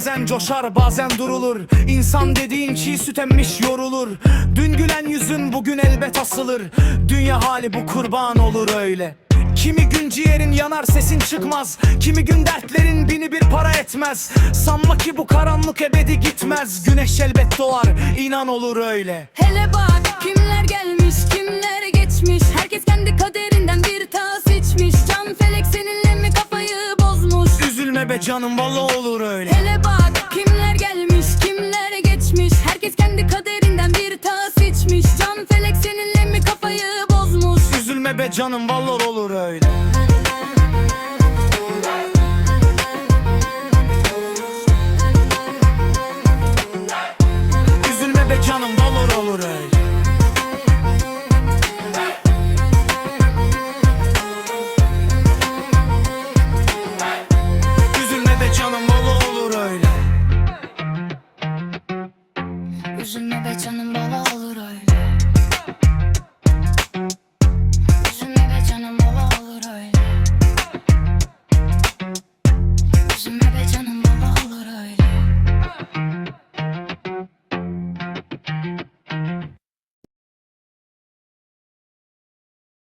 bazen coşar bazen durulur. İnsan dediğin çiğ süt emmiş yorulur. Dün gülen yüzün bugün elbet asılır. Dünya hali bu kurban olur öyle. Kimi gün ciğerin yanar sesin çıkmaz. Kimi gün dertlerin bini bir para etmez. Sanma ki bu karanlık ebedi gitmez. Güneş elbet doğar, inan olur öyle. Hele bak kimler gelmiş kimler geçmiş. Herkes kendi kaderinden bir tas içmiş. Can felek seninle mi kafayı bozmuş? Üzülme be canım vallahi olur öyle. Hele bak kimler gelmiş kimler geçmiş. Herkes kendi kaderinden bir tas içmiş. Can felek seninle mi kafayı bozmuş? Üzülme be canım vallahi olur.